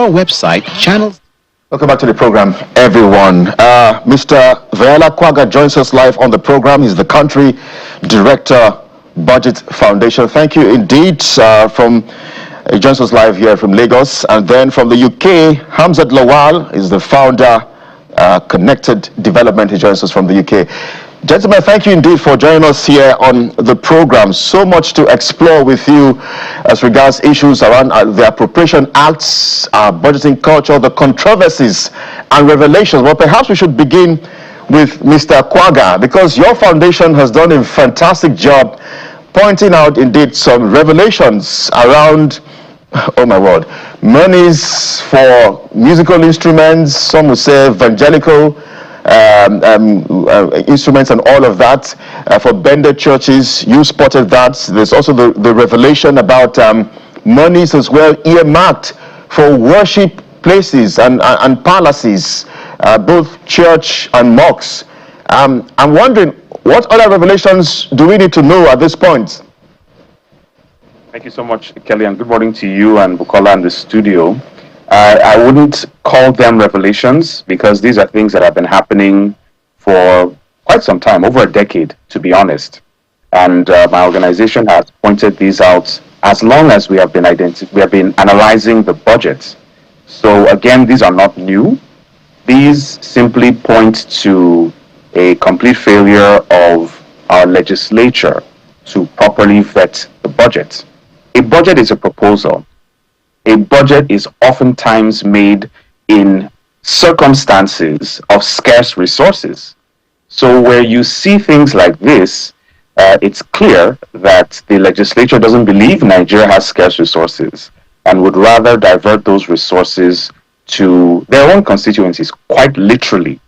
our website, channels. Welcome back to the program, everyone. Mr. Vela Kwaga joins us live on the program. He's the country director, Budget Foundation. Thank you indeed. He joins us live here from Lagos. And then from the UK, Hamzat Lawal is the founder, Connected Development. He joins us from the UK. Gentlemen, thank you indeed for joining us here on the program. So much to explore with you as regards issues around the Appropriation Acts, budgeting culture, the controversies and revelations. Well, perhaps we should begin with Mr. Kwaga, because your foundation has done a fantastic job pointing out indeed some revelations around, oh my word, monies for musical instruments, some would say evangelical instruments and all of that, for bended churches. You spotted that. There's also the revelation about monies as well earmarked for worship places and palaces, both church and mosques. I'm wondering, what other revelations do we need to know at this point? Thank you so much, Kelly, and good morning to you and Bukola in the studio. I wouldn't call them revelations, because these are things that have been happening for quite some time, over a decade, to be honest. And my organization has pointed these out as long as we have been analyzing the budget. So again, these are not new. These simply point to a complete failure of our legislature to properly vet the budget. A budget is a proposal. A budget is oftentimes made in circumstances of scarce resources. So where you see things like this, it's clear that the legislature doesn't believe Nigeria has scarce resources and would rather divert those resources to their own constituencies, quite literally.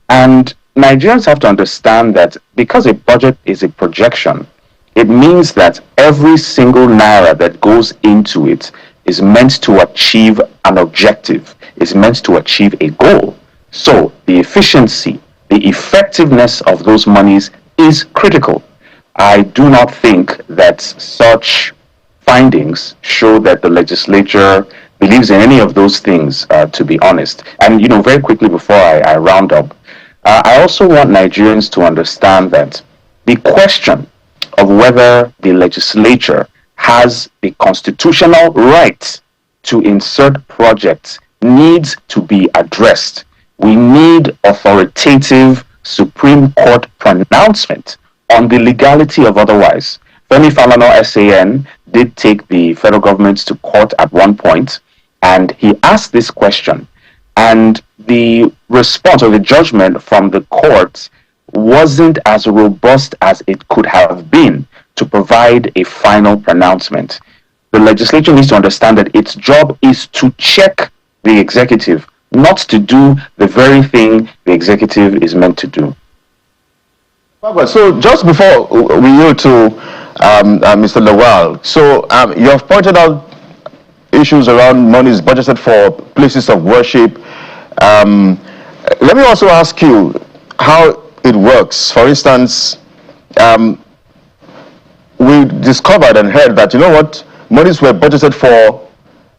And Nigerians have to understand that because a budget is a projection, it means that every single naira that goes into it is meant to achieve an objective, is meant to achieve a goal. So the efficiency, the effectiveness of those monies is critical. I do not think that such findings show that the legislature believes in any of those things, to be honest. And, very quickly before I round up, I also want Nigerians to understand that the question of whether the legislature has the constitutional right to insert projects needs to be addressed. We need authoritative Supreme Court pronouncement on the legality of otherwise. Femi Falana SAN did take the federal government to court at one point, and he asked this question, and the response or the judgment from the court wasn't as robust as it could have been to provide a final pronouncement. The legislature needs to understand that its job is to check the executive, not to do the very thing the executive is meant to do. So just before we yield to Mr. Lawal, so you have pointed out issues around monies budgeted for places of worship. Let me also ask you how it works. For instance, we discovered and heard that, monies were budgeted for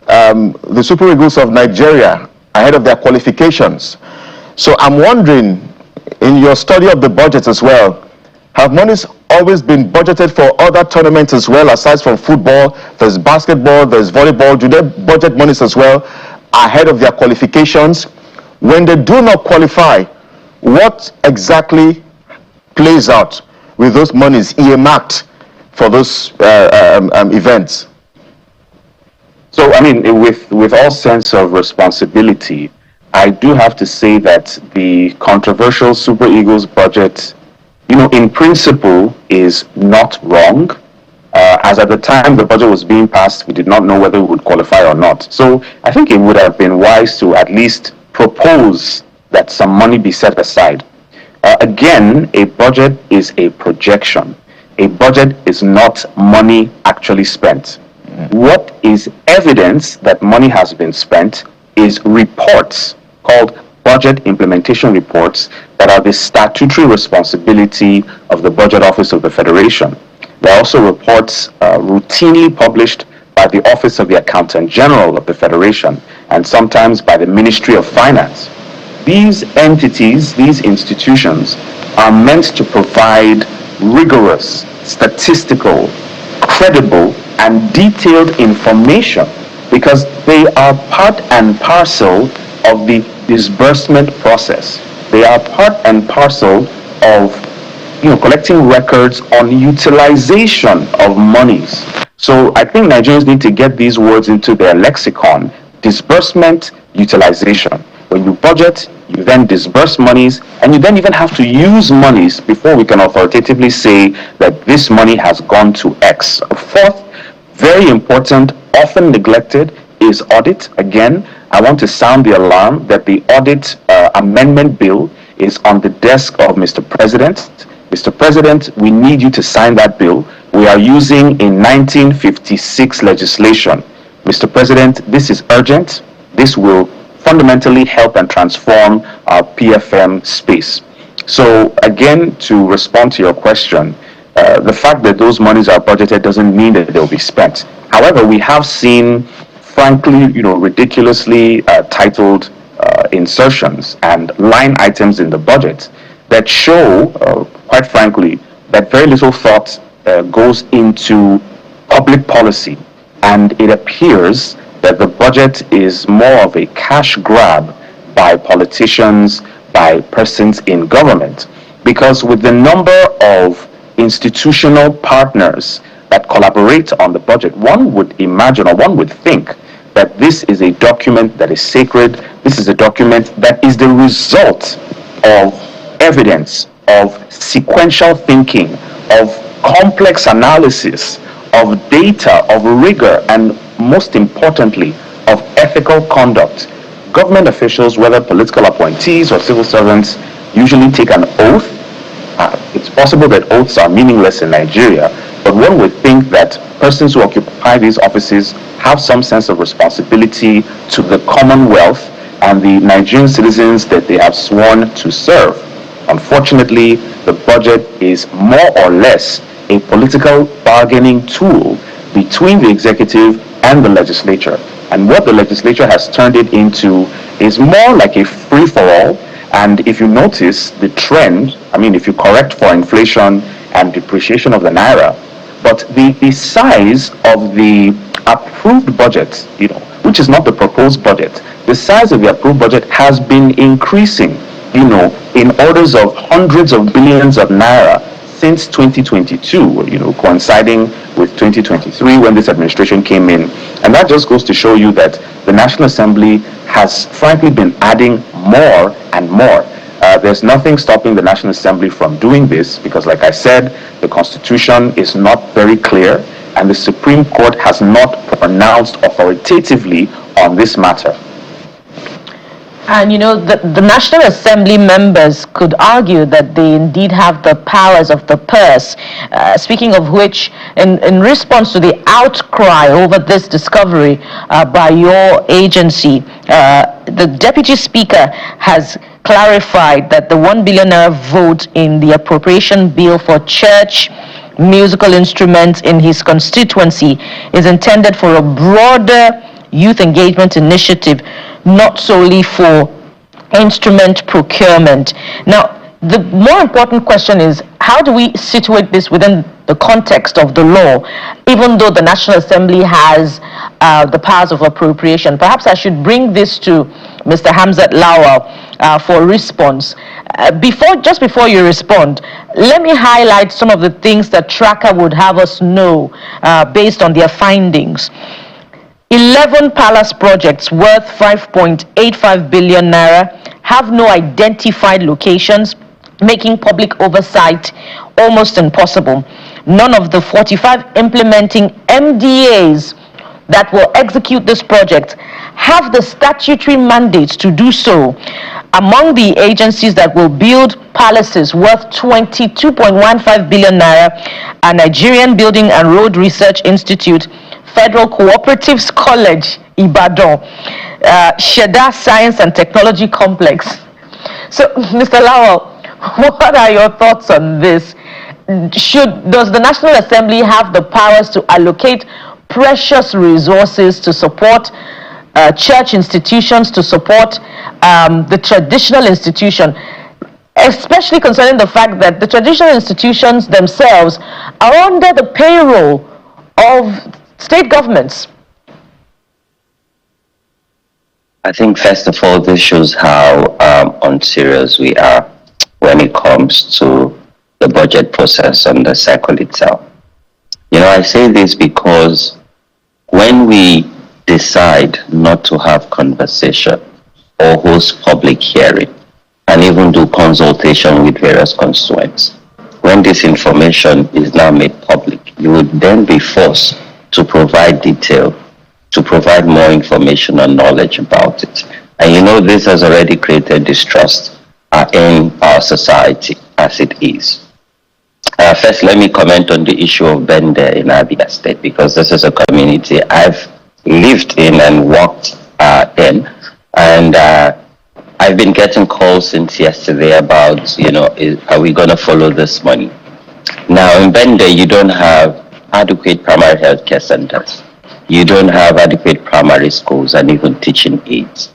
the Super Eagles of Nigeria ahead of their qualifications. So I'm wondering, in your study of the budget as well, have monies always been budgeted for other tournaments as well, aside from football? There's basketball, there's volleyball. Do they budget monies as well ahead of their qualifications? When they do not qualify, what exactly plays out with those monies earmarked for those events? So, with all sense of responsibility, I do have to say that the controversial Super Eagles budget, in principle, is not wrong. As at the time the budget was being passed, we did not know whether we would qualify or not. So I think it would have been wise to at least propose that some money be set aside. Again, a budget is a projection. A budget is not money actually spent. What is evidence that money has been spent is reports called budget implementation reports that are the statutory responsibility of the Budget Office of the Federation. There are also reports routinely published by the Office of the Accountant General of the Federation. and sometimes by the Ministry of Finance. These entities, these institutions, are meant to provide rigorous, statistical, credible, and detailed information because they are part and parcel of the disbursement process. They are part and parcel of collecting records on utilization of monies. So I think Nigerians need to get these words into their lexicon: disbursement, utilization. When you budget, you then disburse monies, and you then even have to use monies before we can authoritatively say that this money has gone to X. Fourth, very important, often neglected, is audit. Again, I want to sound the alarm that the audit amendment bill is on the desk of Mr. President. Mr. President, we need you to sign that bill. We are using a 1956 legislation. Mr. President, this is urgent. This will fundamentally help and transform our PFM space. So again, to respond to your question, the fact that those monies are budgeted doesn't mean that they'll be spent. However, we have seen, frankly, ridiculously titled insertions and line items in the budget that show, quite frankly, that very little thought goes into public policy, and it appears that the budget is more of a cash grab by politicians, by persons in government, because with the number of institutional partners that collaborate on the budget, one would imagine, or one would think, that this is a document that is sacred. This is a document that is the result of evidence, of sequential thinking, of complex analysis, of data, of rigor, and most importantly, of ethical conduct. Government officials, whether political appointees or civil servants, usually take an oath. It's possible that oaths are meaningless in Nigeria, but one would think that persons who occupy these offices have some sense of responsibility to the Commonwealth and the Nigerian citizens that they have sworn to serve. Unfortunately, the budget is more or less a political bargaining tool between the executive and the legislature. And what the legislature has turned it into is more like a free-for-all. And if you notice the trend, if you correct for inflation and depreciation of the naira, but the size of the approved budget, which is not the proposed budget, the size of the approved budget has been increasing, in orders of hundreds of billions of naira since 2022, coinciding with 2023 when this administration came in. And that just goes to show you that the National Assembly has frankly been adding more and more. There's nothing stopping the National Assembly from doing this because, like I said, the Constitution is not very clear and the Supreme Court has not pronounced authoritatively on this matter. And the National Assembly members could argue that they indeed have the powers of the purse, speaking of which, in response to the outcry over this discovery by your agency, the Deputy Speaker has clarified that the 1 billion naira vote in the appropriation bill for church musical instruments in his constituency is intended for a broader youth engagement initiative, not solely for instrument procurement. Now, the more important question is, how do we situate this within the context of the law, even though the National Assembly has the powers of appropriation? Perhaps I should bring this to Mr. Hamzat Lawal for response. Just before you respond, let me highlight some of the things that Tracker would have us know based on their findings. 11 palace projects worth 5.85 billion naira have no identified locations, making public oversight almost impossible. None of the 45 implementing MDAs that will execute this project have the statutory mandate to do so. Among the agencies that will build palaces worth 22.15 billion naira are Nigerian Building and Road Research Institute, Federal Cooperatives College, Ibadan, Sheda Science and Technology Complex. So, Mr. Lawal, what are your thoughts on this? Does the National Assembly have the powers to allocate precious resources to support church institutions to support the traditional institution, especially concerning the fact that the traditional institutions themselves are under the payroll of state governments? I think, first of all, this shows how unserious we are when it comes to the budget process and the cycle itself. I say this because when we decide not to have conversation or host public hearing and even do consultation with various constituents, when this information is now made public, you would then be forced to provide detail, to provide more information and knowledge about it. And this has already created distrust in our society as it is. First, let me comment on the issue of Bende in Abia State, because this is a community I've lived in and worked in. And I've been getting calls since yesterday about, are we going to follow this money? Now, in Bende, you don't have adequate primary health care centers. You don't have adequate primary schools and even teaching aids.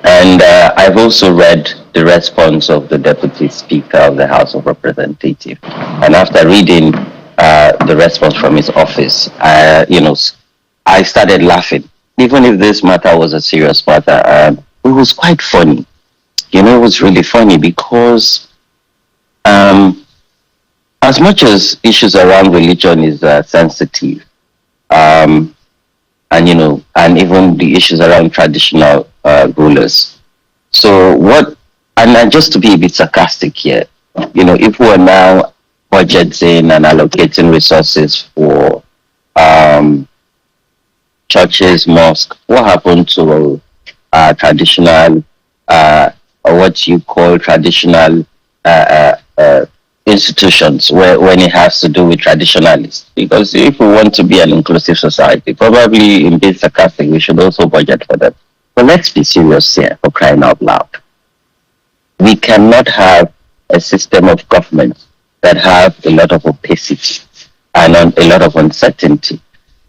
And I've also read the response of the Deputy Speaker of the House of Representatives. And after reading the response from his office, I started laughing. Even if this matter was a serious matter, it was quite funny. It was really funny because as much as issues around religion is sensitive, and even the issues around traditional rulers. So and just to be a bit sarcastic here, if we're now budgeting and allocating resources for churches, mosques, what happened to traditional, or what you call traditional institutions when it has to do with traditionalists? Because if we want to be an inclusive society, probably in being sarcastic, we should also budget for them. But let's be serious here, for crying out loud. We cannot have a system of government that have a lot of opacity and a lot of uncertainty.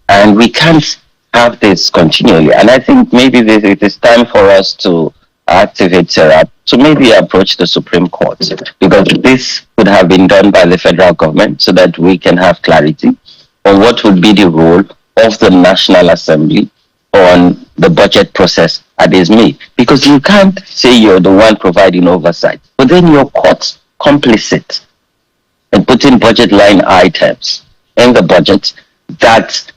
And we can't have this continually. And I think maybe it is time for us to activate SERAP to maybe approach the Supreme Court, because this could have been done by the federal government so that we can have clarity on what would be the role of the National Assembly on the budget process that is made. Because you can't say you're the one providing oversight, but then you're caught complicit in putting budget line items in the budget that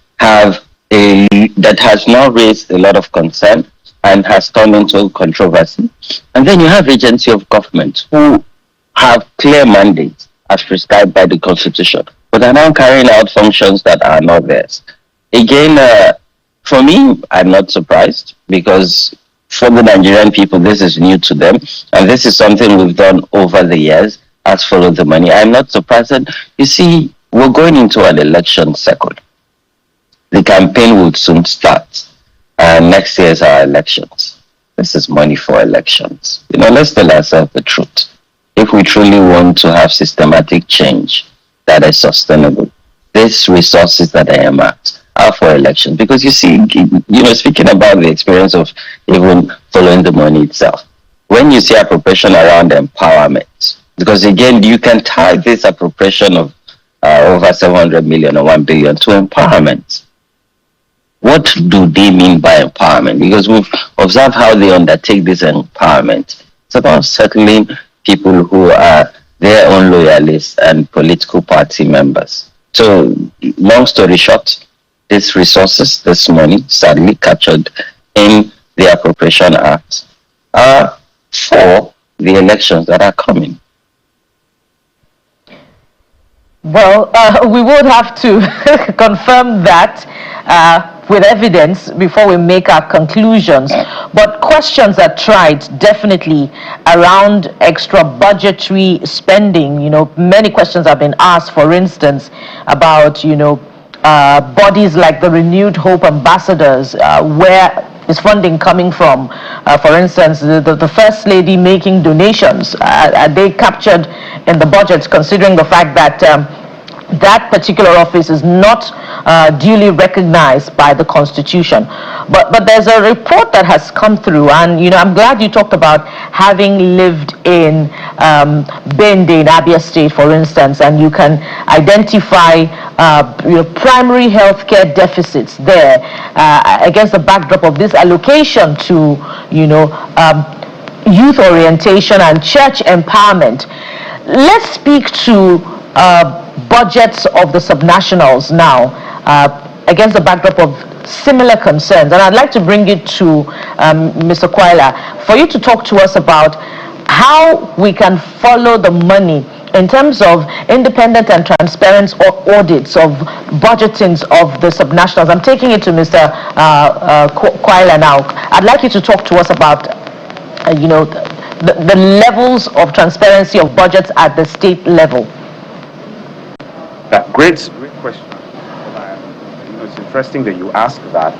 has now raised a lot of concern and has turned into controversy. And then you have agency of government who have clear mandates as prescribed by the Constitution, but are now carrying out functions that are not theirs. Again, for me, I'm not surprised, because for the Nigerian people, this is new to them, and this is something we've done over the years as follow the money. I'm not surprised. And you see, we're going into an election cycle. The campaign will soon start. Next year is our elections. This is money for elections. Let's tell ourselves the truth. If we truly want to have systematic change that is sustainable, these resources that I am at are for elections. Because you see, speaking about the experience of even following the money itself, when you see appropriation around empowerment, because again, you can tie this appropriation of over 700 million or 1 billion to empowerment. What do they mean by empowerment? Because we've observed how they undertake this empowerment. It's about settling people who are their own loyalists and political party members. So, long story short, these resources, this money, sadly captured in the Appropriation Act, are for the elections that are coming. Well, we would have to confirm that with evidence before we make our conclusions. But questions are tried definitely around extra budgetary spending. Many questions have been asked, for instance, about, bodies like the Renewed Hope Ambassadors, where is funding coming from? For instance, the First Lady making donations, are they captured in the budget, considering the fact that that particular office is not duly recognized by the Constitution. But there's a report that has come through, and I'm glad you talked about having lived in Bende in Abia State, for instance, and you can identify primary healthcare deficits there against the backdrop of this allocation to youth orientation and church empowerment. Let's speak to budgets of the subnationals now against the backdrop of similar concerns. And I'd like to bring it to Mr. Kwaila for you to talk to us about how we can follow the money in terms of independent and transparent audits of budgetings of the subnationals. I'm taking it to Mr. Kwaila now. I'd like you to talk to us about the levels of transparency of budgets at the state level. Great question. It's interesting that you ask that.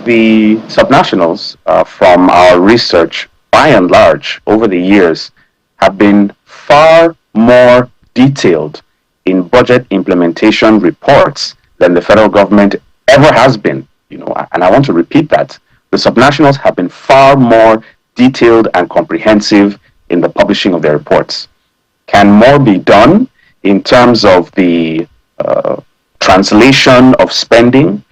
The subnationals, from our research, by and large, over the years, have been far more detailed in budget implementation reports than the federal government ever has been. And I want to repeat that. The subnationals have been far more detailed and comprehensive in the publishing of their reports. Can more be done in terms of the translation of spending?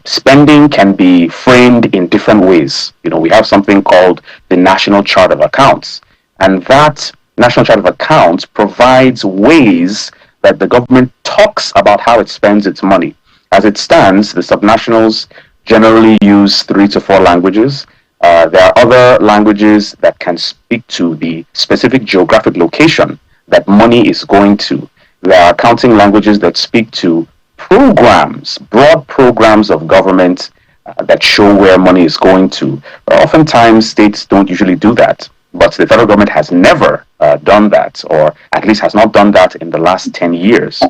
Spending can be framed in different ways. We have something called the National Chart of Accounts, and that National Chart of Accounts provides ways that the government talks about how it spends its money. As it stands, the subnationals generally use 3 to 4 languages. There are other languages that can speak to the specific geographic location that money is going to. There are accounting languages that speak to programs, broad programs of government that show where money is going to. Oftentimes, states don't usually do that, but the federal government has never done that, or at least has not done that in the last 10 years.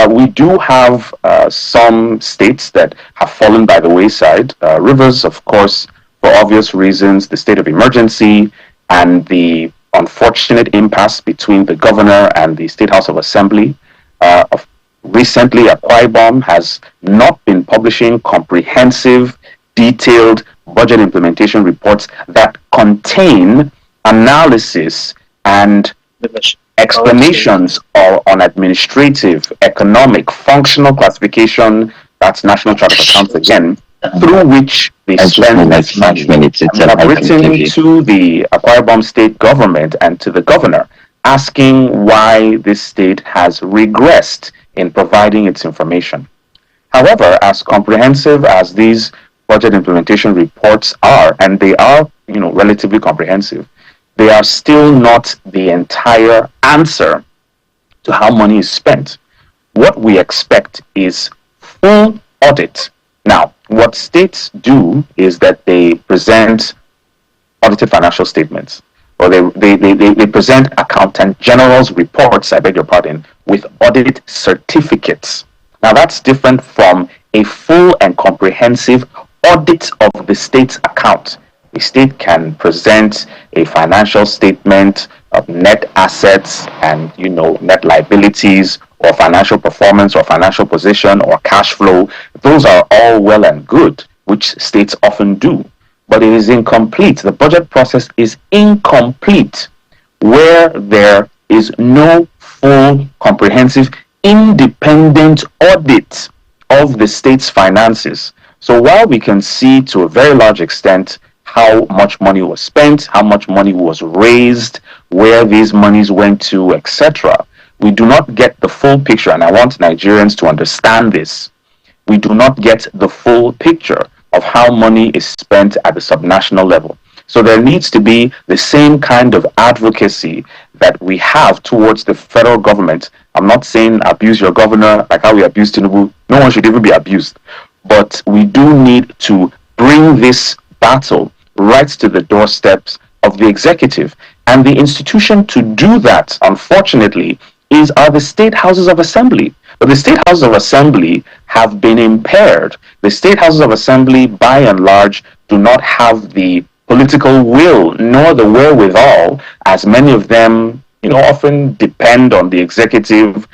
We do have some states that have fallen by the wayside. Rivers, of course, for obvious reasons, the state of emergency and the unfortunate impasse between the governor and the State House of Assembly. Recently, Akwa Ibom has not been publishing comprehensive, detailed budget implementation reports that contain analysis and explanations on administrative, economic, functional classification, that's National Chart of Accounts again, through which they spend this money. I've written to the Akwa Ibom state government and to the governor asking why this state has regressed in providing its information. However, as comprehensive as these budget implementation reports are, and they are, relatively comprehensive, they are still not the entire answer to how money is spent. What we expect is full audit. Now, what states do is that they present audited financial statements, or they present accountant general's reports, I beg your pardon, with audit certificates. Now, that's different from a full and comprehensive audit of the state's account. The state can present a financial statement of net assets and, net liabilities, or financial performance, or financial position, or cash flow. Those are all well and good, which states often do. But it is incomplete. The budget process is incomplete where there is no full, comprehensive, independent audit of the state's finances. So while we can see to a very large extent how much money was spent, how much money was raised, where these monies went to, etc., we do not get the full picture, and I want Nigerians to understand this. We do not get the full picture of how money is spent at the subnational level. So there needs to be the same kind of advocacy that we have towards the federal government. I'm not saying abuse your governor like how we abuse Tinubu. No one should even be abused. But we do need to bring this battle right to the doorsteps of the executive. And the institution to do that, unfortunately, are the state houses of assembly. But the state houses of assembly have been impaired. The state houses of assembly, by and large, do not have the political will nor the wherewithal, as many of them often depend on the executive,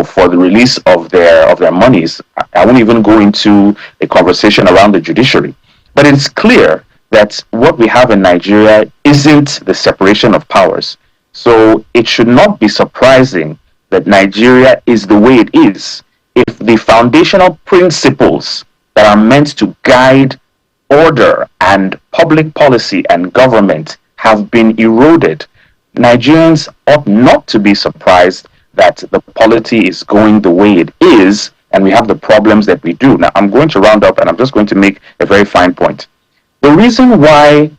for the release of their monies. I won't even go into a conversation around the judiciary. But it's clear that what we have in Nigeria isn't the separation of powers. So it should not be surprising that Nigeria is the way it is if the foundational principles that are meant to guide order and public policy and government have been eroded. Nigerians ought not to be surprised that the polity is going the way it is and we have the problems that we do. Now, I'm going to round up and I'm just going to make a very fine point. The reason why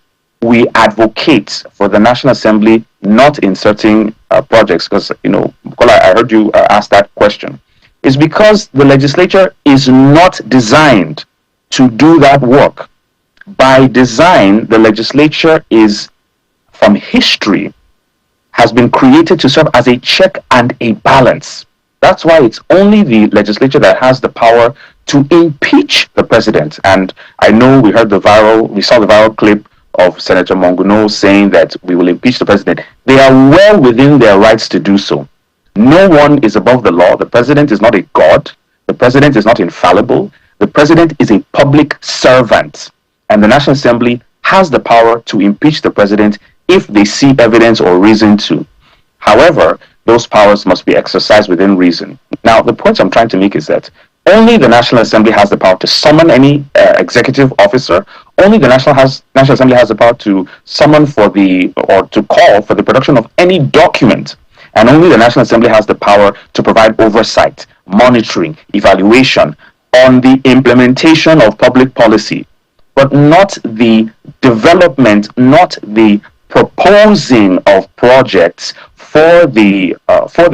we advocate for the National Assembly not inserting projects, because, Bukola, I heard you ask that question, is because the legislature is not designed to do that work. By design, the legislature is, from history, has been created to serve as a check and a balance. That's why it's only the legislature that has the power to impeach the president. And I know we saw the viral clip of Senator Monguno saying that we will impeach the president. They are well within their rights to do so. No one is above the law. The president is not a god. The president is not infallible. The president is a public servant. And the National Assembly has the power to impeach the president if they see evidence or reason to. However, those powers must be exercised within reason. Now, the point I'm trying to make is that only the National Assembly has the power to summon any executive officer. Only the National Assembly has the power to summon or to call for the production of any document. And only the National Assembly has the power to provide oversight, monitoring, evaluation on the implementation of public policy, but not the development, not the proposing of projects for the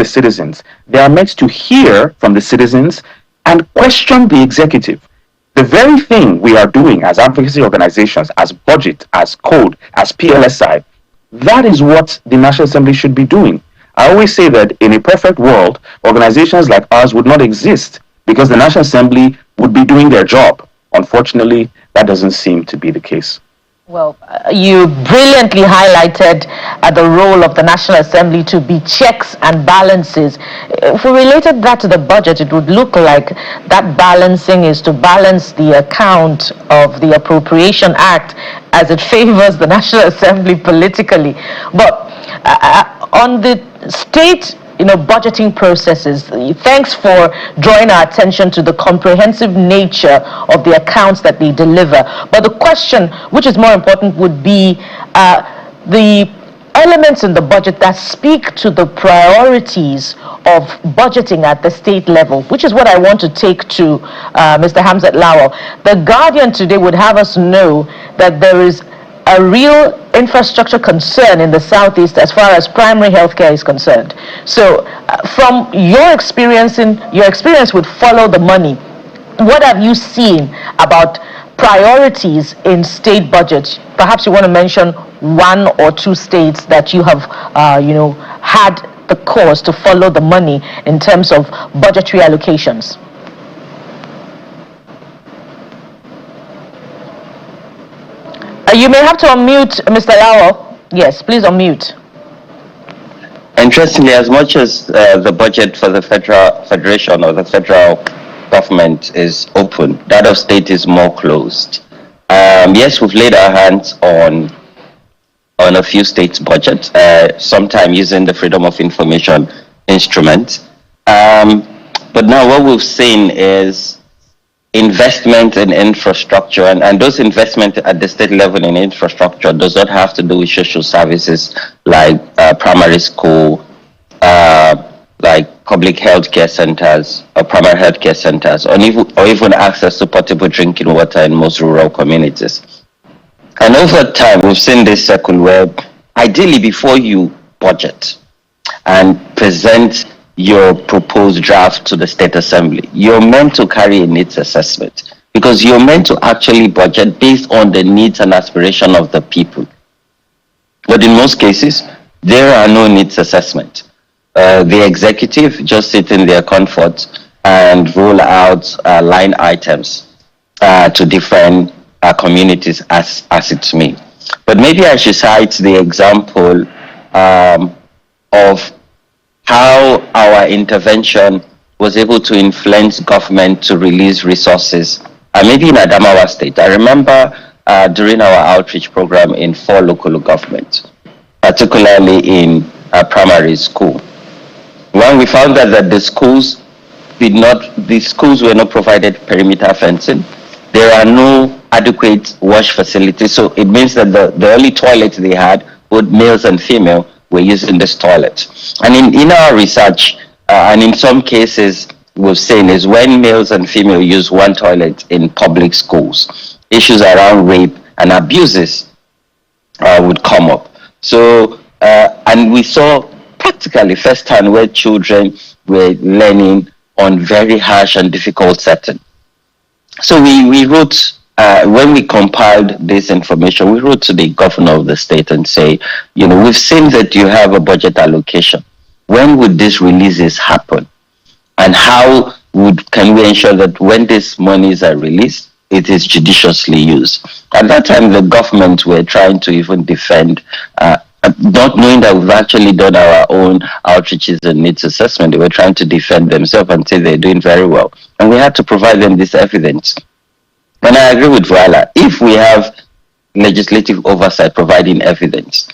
citizens. They are meant to hear from the citizens and question the executive. The very thing we are doing as advocacy organizations, as budget, as code, as PLSI, that is what the National Assembly should be doing. I always say that in a perfect world, organizations like ours would not exist because the National Assembly would be doing their job. Unfortunately, that doesn't seem to be the case. Well, you brilliantly highlighted the role of the National Assembly to be checks and balances. If we related that to the budget, it would look like that balancing is to balance the account of the Appropriation Act as it favors the National Assembly politically. But on the state budgeting processes, thanks for drawing our attention to the comprehensive nature of the accounts that they deliver. But the question, which is more important, would be the elements in the budget that speak to the priorities of budgeting at the state level, which is what I want to take to Mr. Hamzat Lawal. The Guardian today would have us know that there is a real infrastructure concern in the Southeast as far as primary healthcare is concerned. So from your experience with Follow the Money, what have you seen about priorities in state budgets? Perhaps you want to mention one or two states that you have had the cause to follow the money in terms of budgetary allocations. You may have to unmute, Mr. Lawal. Yes, please unmute. Interestingly, as much as the budget for the federation or the federal government is open, that of state is more closed. Yes, we've laid our hands on a few states' budgets, sometime using the Freedom of Information instrument. But now what we've seen is investment in infrastructure, and those investment at the state level in infrastructure does not have to do with social services like primary school, like public health care centers or primary health care centers, or even access to potable drinking water in most rural communities. And over time, we've seen this circle where ideally before you budget and present your proposed draft to the State Assembly, you're meant to carry a needs assessment because you're meant to actually budget based on the needs and aspiration of the people. But in most cases, there are no needs assessment. The executive just sit in their comfort and roll out line items to different communities as it's may. But maybe I should cite the example of how our intervention was able to influence government to release resources, maybe in Adamawa State. I remember during our outreach program in 4 local governments, particularly in primary school, when we found out that the schools were not provided perimeter fencing, there are no adequate wash facilities. So it means that the only toilets they had, both males and female, were using this toilet. And in our research, and in some cases, we've seen is when males and female use one toilet in public schools, issues around rape and abuses would come up. So, and we saw practically firsthand where children were learning on very harsh and difficult setting. So we wrote, when we compiled this information, we wrote to the governor of the state and say, we've seen that you have a budget allocation. When would these releases happen? And how can we ensure that when these monies are released, it is judiciously used? At that time, the government were trying to even defend, not knowing that we've actually done our own outreaches and needs assessment. They were trying to defend themselves and say they're doing very well. And we had to provide them this evidence. And I agree with Voila. If we have legislative oversight providing evidence,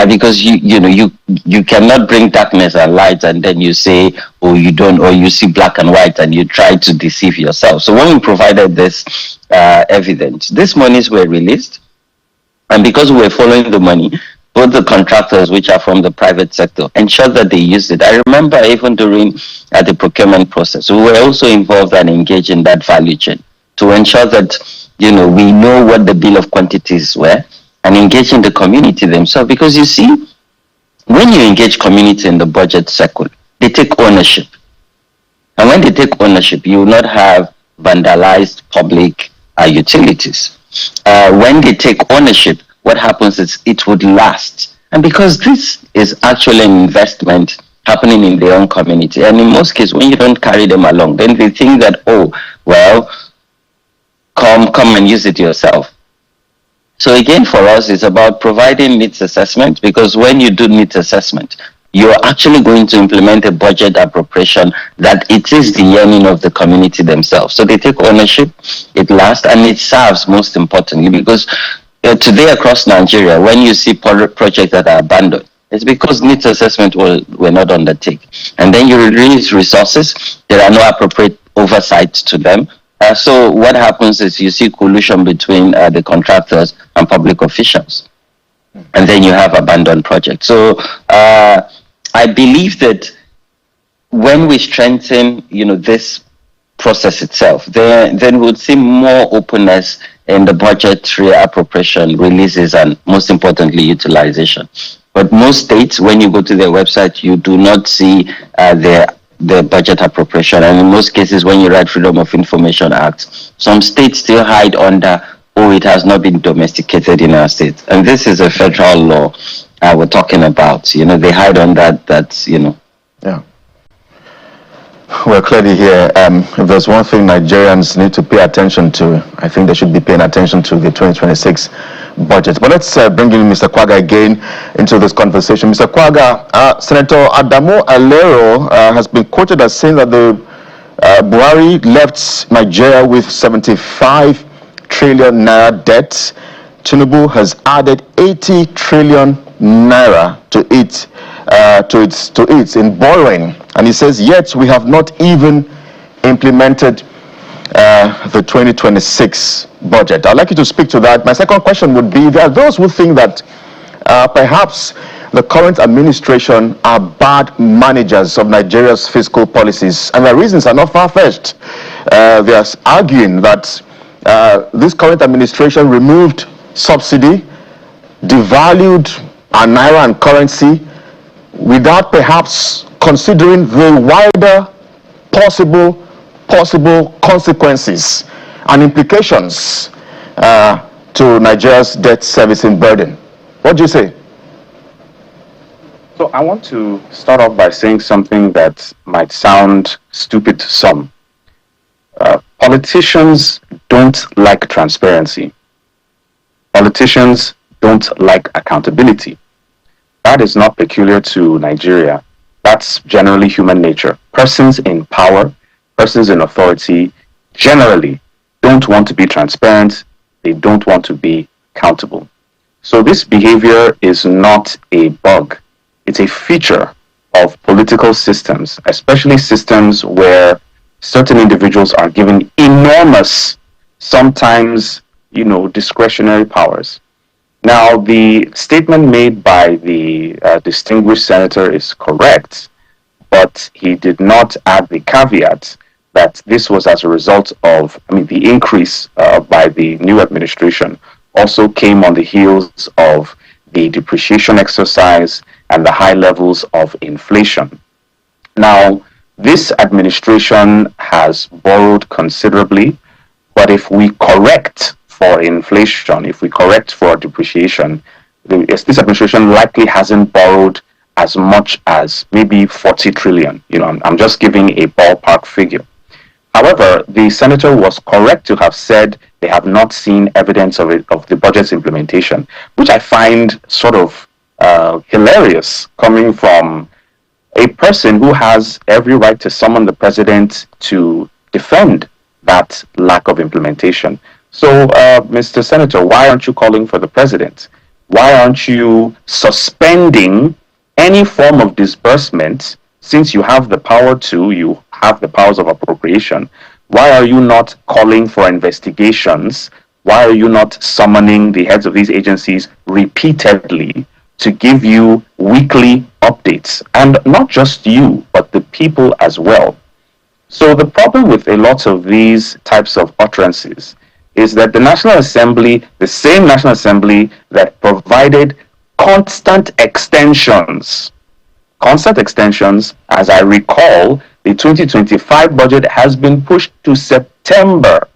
because you cannot bring darkness and light and then you say, oh, you don't, or you see black and white and you try to deceive yourself. So when we provided this evidence, these monies were released, and because we were following the money, both the contractors, which are from the private sector, ensured that they used it. I remember even during the procurement process, we were also involved and engaged in that value chain to ensure that we know what the bill of quantities were, and engaging the community themselves. Because you see, when you engage community in the budget cycle, they take ownership. And when they take ownership, you will not have vandalized public utilities. When they take ownership, what happens is it would last. And because this is actually an investment happening in their own community, and in most cases, when you don't carry them along, then they think that, oh, well, come and use it yourself. So again, for us, it's about providing needs assessment, because when you do needs assessment, you're actually going to implement a budget appropriation that it is the yearning of the community themselves. So they take ownership, it lasts, and it serves most importantly, because today across Nigeria, when you see projects that are abandoned, it's because needs assessment were not undertaken. And then you release resources, there are no appropriate oversight to them. So what happens is you see collusion between the contractors and public officials, and then you have abandoned projects. So I believe that when we strengthen, this process itself, then we'll see more openness in the budgetary appropriation, releases, and most importantly, utilization. But most states, when you go to their website, you do not see the budget appropriation. And in most cases, when you write Freedom of Information Act, some states still hide under, oh, it has not been domesticated in our state. And this is a federal law we're talking about. They hide on that. Yeah. Well, clearly here, if there's one thing Nigerians need to pay attention to, I think they should be paying attention to the 2026 budget. But let's bring in Mr. Kwaga again into this conversation. Mr. Kwaga, Senator Adamu Alero has been quoted as saying that the Buhari left Nigeria with 75 trillion naira debt. Tinubu has added 80 trillion naira to it in borrowing, and he says yet we have not even implemented the 2026 budget. I'd like you to speak to that. My second question would be, there are those who think that perhaps the current administration are bad managers of Nigeria's fiscal policies, and the reasons are not far-fetched. They are arguing that this current administration removed subsidy, devalued our naira and currency, without perhaps considering the wider possible consequences and implications to Nigeria's debt servicing burden. What do you say? So I want to start off by saying something that might sound stupid to some. Politicians don't like transparency. Politicians don't like accountability. that is not peculiar to Nigeria. That's generally human nature. Persons in power, persons in authority, generally don't want to be transparent. They don't want to be accountable. So this behavior is not a bug. It's a feature of political systems, especially systems where certain individuals are given enormous, sometimes, discretionary powers. Now, the statement made by the distinguished senator is correct, but he did not add the caveat that this was as a result of, the increase by the new administration also came on the heels of the depreciation exercise and the high levels of inflation. Now, this administration has borrowed considerably, but if we correct for inflation, if we correct for depreciation, this administration likely hasn't borrowed as much as maybe 40 trillion. I'm just giving a ballpark figure. However, the senator was correct to have said they have not seen evidence of the budget's implementation, which I find sort of hilarious coming from a person who has every right to summon the president to defend that lack of implementation. So, Mr. Senator, why aren't you calling for the president? Why aren't you suspending any form of disbursement, since you have the power to, you have the powers of appropriation? Why are you not calling for investigations? Why are you not summoning the heads of these agencies repeatedly to give you weekly updates? And not just you, but the people as well. So the problem with a lot of these types of utterances is that the National Assembly, the same National Assembly that provided constant extensions, as I recall, the 2025 budget has been pushed to September.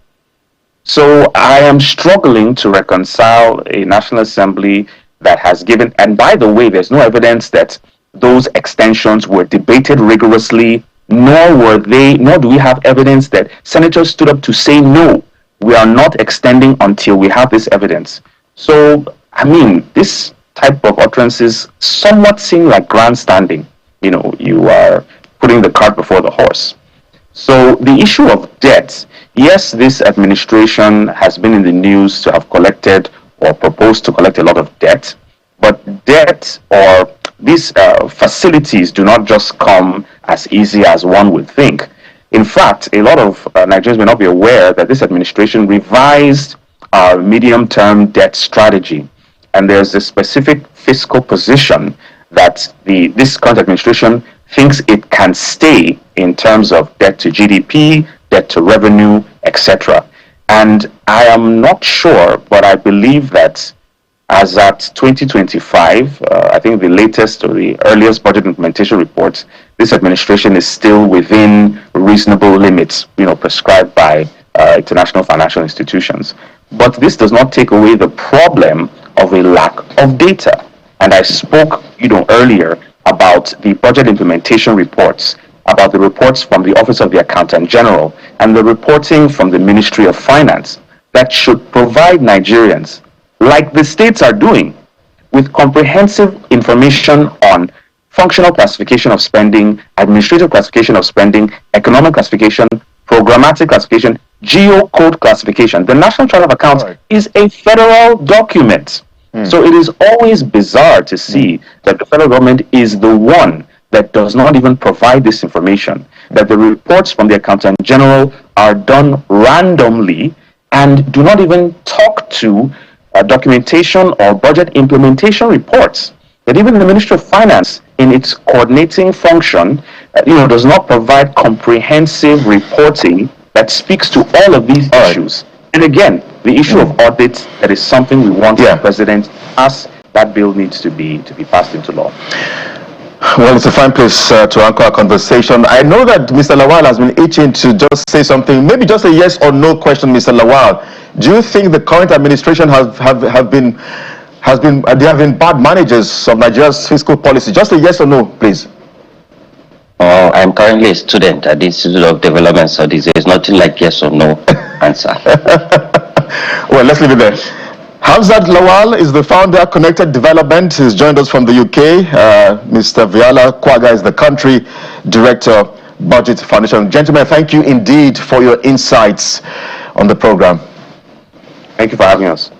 So I am struggling to reconcile a National Assembly that has given, and by the way, there's no evidence that those extensions were debated rigorously, nor do we have evidence that senators stood up to say, no, we are not extending until we have this evidence. So, this type of utterances somewhat seem like grandstanding. You are putting the cart before the horse. So the issue of debt, yes, this administration has been in the news to have collected or proposed to collect a lot of debt, but debt or these facilities do not just come as easy as one would think. In fact, a lot of Nigerians may not be aware that this administration revised our medium-term debt strategy, and there's a specific fiscal position that this current administration thinks it can stay in terms of debt to GDP, debt to revenue, etc. And I am not sure, but I believe that as at 2025, I think the latest or the earliest budget implementation reports, this administration is still within reasonable limits, prescribed by international financial institutions. But this does not take away the problem of a lack of data. And I spoke, earlier about the budget implementation reports, about the reports from the Office of the Accountant General, and the reporting from the Ministry of Finance that should provide Nigerians, like the states are doing, with comprehensive information on functional classification of spending, administrative classification of spending, economic classification, programmatic classification, geocode classification. The National Chart of Accounts is a federal document. So it is always bizarre to see that the federal government is the one that does not even provide this information, that the reports from the Accountant General are done randomly and do not even talk to documentation or budget implementation reports, that even the Ministry of Finance in its coordinating function, does not provide comprehensive reporting that speaks to all of these issues. And again, the issue of audit, that is something we want the president to pass. That bill needs to be passed into law. Well, it's a fine place to anchor our conversation. I know that Mr. Lawal has been itching to just say something, maybe just a yes or no question, Mr. Lawal. Do you think the current administration have been bad managers of Nigeria's fiscal policy? Just a yes or no, please. I'm currently a student at the Institute of Development Studies. There's nothing like yes or no answer. Well, let's leave it there. Hamzat Lawal is the founder, Connected Development. He's joined us from the UK. Mr. Viola Kwaga is the country director, Budget Foundation. Gentlemen, thank you indeed for your insights on the program. Thank you for having us.